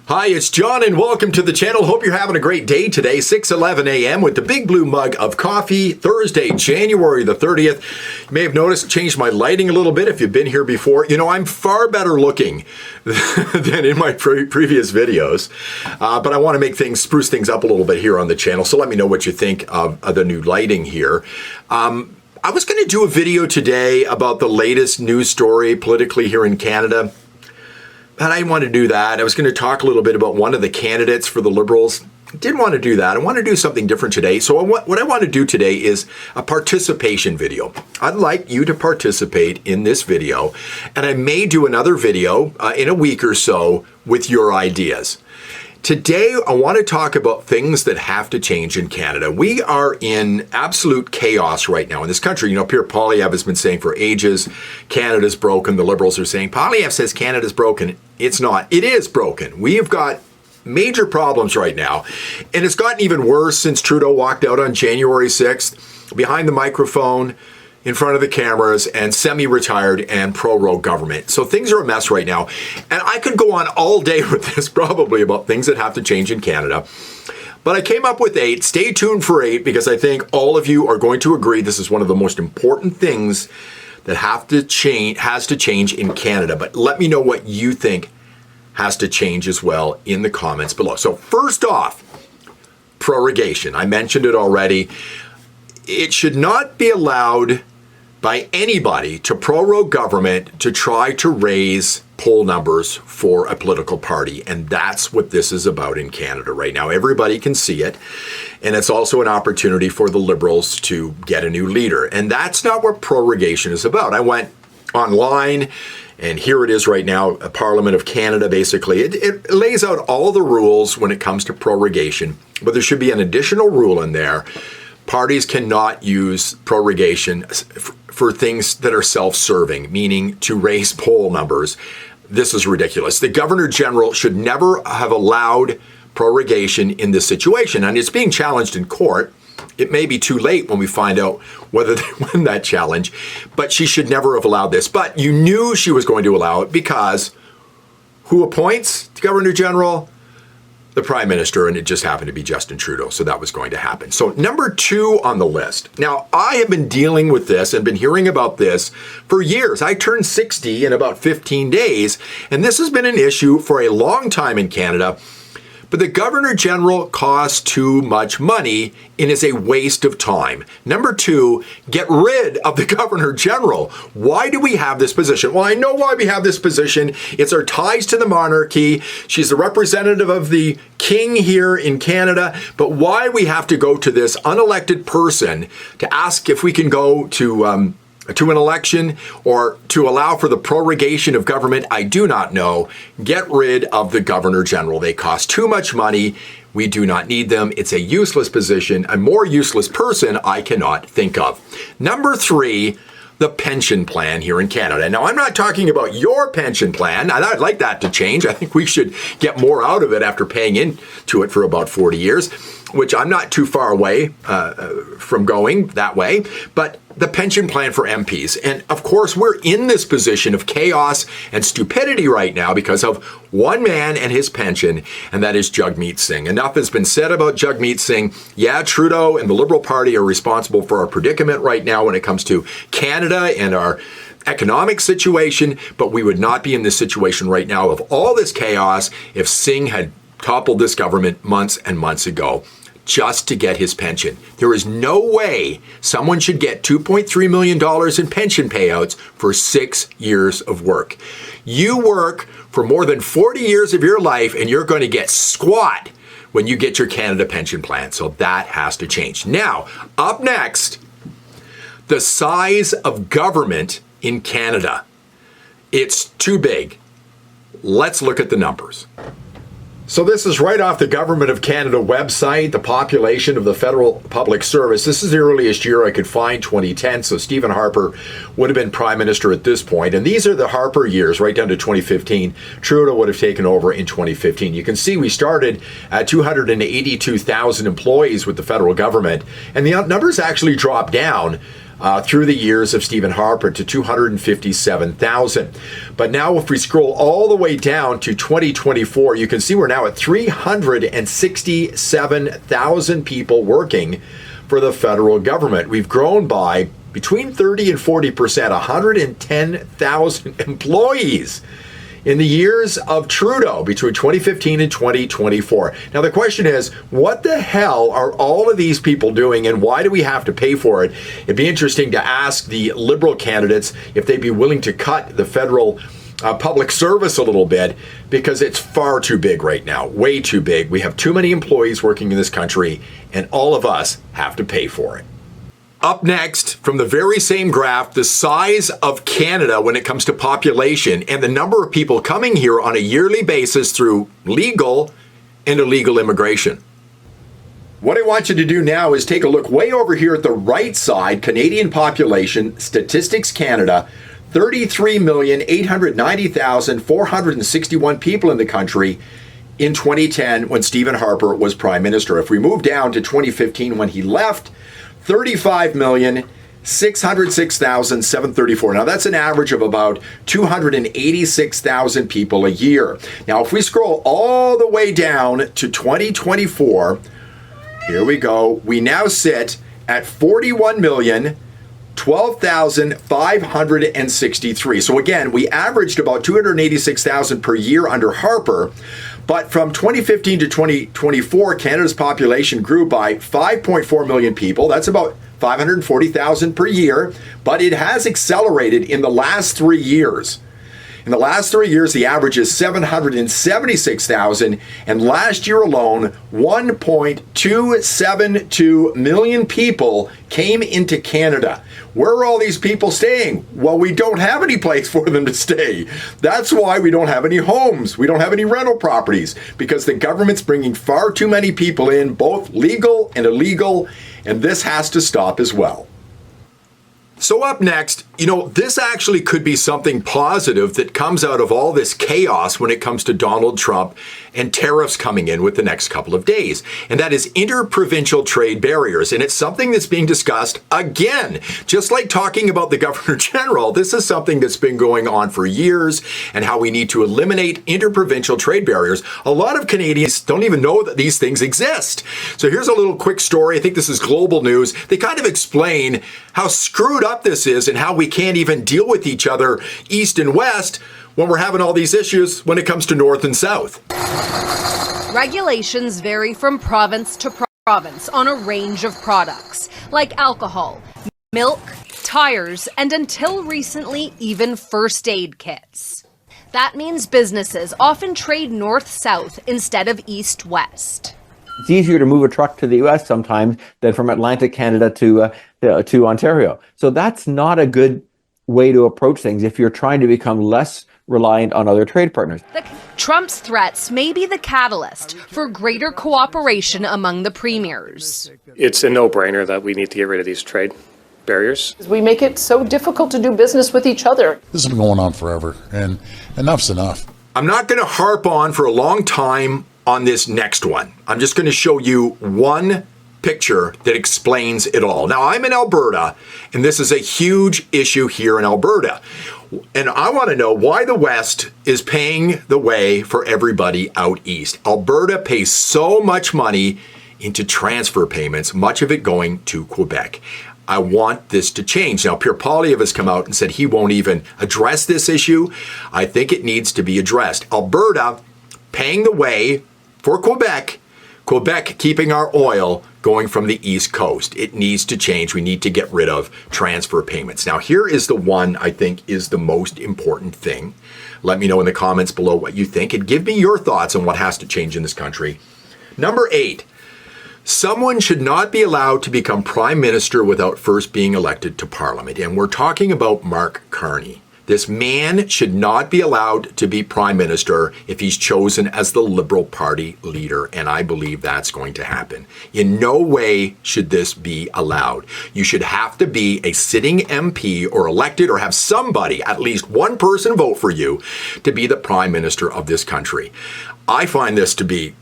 Hi, it's John and welcome to the channel. Hope you're having a great day today, 6:11 a.m. with the big blue mug of coffee, Thursday, January the 30th. You may have noticed, changed my lighting a little bit if you've been here before. You know, I'm far better looking than in my previous videos, but I want to make things, spruce things up a little bit here on the channel. So let me know what you think of the new lighting here. I was going to do a video today about the latest news story politically here in Canada. But I didn't want to do that. I was going to talk a little bit about one of the candidates for the Liberals. Didn't want to do that. I want to do something different today. So what I want to do today is a participation video. I'd like you to participate in this video, and I may do another video in a week or so with your ideas. Today, I want to talk about things that have to change in Canada. We are in absolute chaos right now in this country. You know, Pierre Poilievre has been saying for ages, Canada's broken. The Liberals are saying, Poilievre says Canada's broken. It's not. It is broken. We have got major problems right now. And it's gotten even worse since Trudeau walked out on January 6th, behind the microphone, in front of the cameras, and semi-retired and pro-rogue government. So things are a mess right now. And I could go on all day with this probably about things that have to change in Canada. But I came up with 8. Stay tuned for 8 because I think all of you are going to agree this is one of the most important things that has to change in Canada. But let me know what you think has to change as well in the comments below. So first off, prorogation. I mentioned it already. It should not be allowed by anybody to prorogue government to try to raise poll numbers for a political party. And that's what this is about in Canada right now. Everybody can see it. And it's also an opportunity for the Liberals to get a new leader. And that's not what prorogation is about. I went online, and here it is right now, a Parliament of Canada, basically. It lays out all the rules when it comes to prorogation, but there should be an additional rule in there. Parties cannot use prorogation for things that are self-serving, meaning to raise poll numbers. This is ridiculous. The Governor General should never have allowed prorogation in this situation, and it's being challenged in court. It may be too late when we find out whether they win that challenge, but she should never have allowed this. But you knew she was going to allow it because who appoints the Governor General? The Prime Minister, and it just happened to be Justin Trudeau, so that was going to happen. So number 2 on the list. Now, I have been dealing with this and been hearing about this for years. I turned 60 in about 15 days, and this has been an issue for a long time in Canada. But the Governor General costs too much money and is a waste of time. Number 2, get rid of the Governor General. Why do we have this position? Well, I know why we have this position. It's our ties to the monarchy. She's the representative of the king here in Canada. But why we have to go to this unelected person to ask if we can go to an election or to allow for the prorogation of government, I do not know. Get rid of the Governor General. They cost too much money. We do not need them. It's a useless position. A more useless person I cannot think of. Number 3, the pension plan here in Canada. Now, I'm not talking about your pension plan. I'd like that to change. I think we should get more out of it after paying into it for about 40 years, which I'm not too far away from going that way. But the pension plan for MPs. And of course, we're in this position of chaos and stupidity right now because of one man and his pension, and that is Jagmeet Singh. Enough has been said about Jagmeet Singh. Yeah, Trudeau and the Liberal Party are responsible for our predicament right now when it comes to Canada and our economic situation, but we would not be in this situation right now of all this chaos if Singh had toppled this government months and months ago, just to get his pension. There is no way someone should get $2.3 million in pension payouts for 6 years of work. You work for more than 40 years of your life and you're going to get squat when you get your Canada pension plan. So that has to change. Now, up next, the size of government in Canada. It's too big. Let's look at the numbers. So this is right off the Government of Canada website, the population of the Federal Public Service. This is the earliest year I could find, 2010, so Stephen Harper would have been Prime Minister at this point. And these are the Harper years, right down to 2015. Trudeau would have taken over in 2015. You can see we started at 282,000 employees with the federal government, and the numbers actually dropped down through the years of Stephen Harper to 257,000. But now if we scroll all the way down to 2024, you can see we're now at 367,000 people working for the federal government. We've grown by between 30 and 40%, 110,000 employees in the years of Trudeau between 2015 and 2024. Now the question is, what the hell are all of these people doing and why do we have to pay for it? It'd be interesting to ask the Liberal candidates if they'd be willing to cut the federal public service a little bit, because it's far too big right now, way too big. We have too many employees working in this country and all of us have to pay for it. Up next, from the very same graph, the size of Canada when it comes to population and the number of people coming here on a yearly basis through legal and illegal immigration. What I want you to do now is take a look way over here at the right side, Canadian population, Statistics Canada, 33,890,461 people in the country in 2010 when Stephen Harper was Prime Minister. If we move down to 2015 when he left, 35,606,734. Now that's an average of about 286,000 people a year. Now if we scroll all the way down to 2024, here we go. We now sit at 41,012,563. So again, we averaged about 286,000 per year under Harper. But from 2015 to 2024, Canada's population grew by 5.4 million people. That's about 540,000 per year. But it has accelerated in the last 3 years. In the last 3 years, the average is 776,000. And last year alone, 1.272 million people came into Canada. Where are all these people staying? Well, we don't have any place for them to stay. That's why we don't have any homes. We don't have any rental properties, because the government's bringing far too many people in, both legal and illegal, and this has to stop as well. So up next, this actually could be something positive that comes out of all this chaos when it comes to Donald Trump and tariffs coming in with the next couple of days. And that is interprovincial trade barriers. And it's something that's being discussed again. Just like talking about the Governor General, this is something that's been going on for years and how we need to eliminate interprovincial trade barriers. A lot of Canadians don't even know that these things exist. So here's a little quick story. I think this is global news. They kind of explain how screwed up this is and how we can't even deal with each other east and west when we're having all these issues when it comes to north and south. Regulations vary from province to province on a range of products, like alcohol, milk, tires, and until recently, even first aid kits. That means businesses often trade north-south instead of east-west. It's easier to move a truck to the U.S. sometimes than from Atlantic Canada to Ontario. So that's not a good way to approach things if you're trying to become less reliant on other trade partners. Trump's threats may be the catalyst for greater cooperation among the premiers. It's a no-brainer that we need to get rid of these trade barriers. We make it so difficult to do business with each other. This has been going on forever, and enough's enough. I'm not going to harp on for a long time on this next one. I'm just going to show you one picture that explains it all. Now, I'm in Alberta, and this is a huge issue here in Alberta. And I want to know why the West is paying the way for everybody out east. Alberta pays so much money into transfer payments, much of it going to Quebec. I want this to change. Now, Pierre Poilievre has come out and said he won't even address this issue. I think it needs to be addressed. Alberta paying the way for Quebec, Quebec keeping our oil going from the East Coast. It needs to change. We need to get rid of transfer payments. Now, here is the one I think is the most important thing. Let me know in the comments below what you think and give me your thoughts on what has to change in this country. Number 8, someone should not be allowed to become Prime Minister without first being elected to Parliament. And we're talking about Mark Carney. This man should not be allowed to be Prime Minister if he's chosen as the Liberal Party leader, and I believe that's going to happen. In no way should this be allowed. You should have to be a sitting MP or elected or have somebody, at least one person, vote for you to be the Prime Minister of this country. I find this to be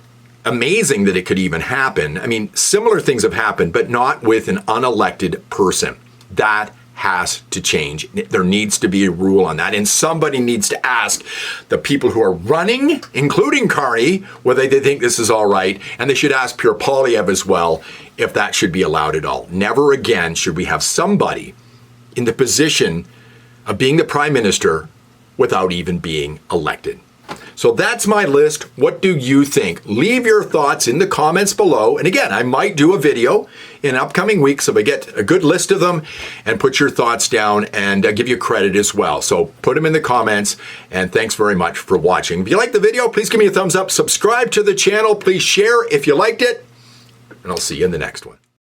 amazing that it could even happen. I mean, similar things have happened, but not with an unelected person. That has to change. There needs to be a rule on that. And somebody needs to ask the people who are running, including Carney, whether they think this is all right. And they should ask Pierre Poilievre as well if that should be allowed at all. Never again should we have somebody in the position of being the prime minister without even being elected. So that's my list. What do you think? Leave your thoughts in the comments below. And again, I might do a video in upcoming weeks if I get a good list of them, and put your thoughts down and give you credit as well. So put them in the comments, and thanks very much for watching. If you liked the video, please give me a thumbs up. Subscribe to the channel. Please share if you liked it, and I'll see you in the next one.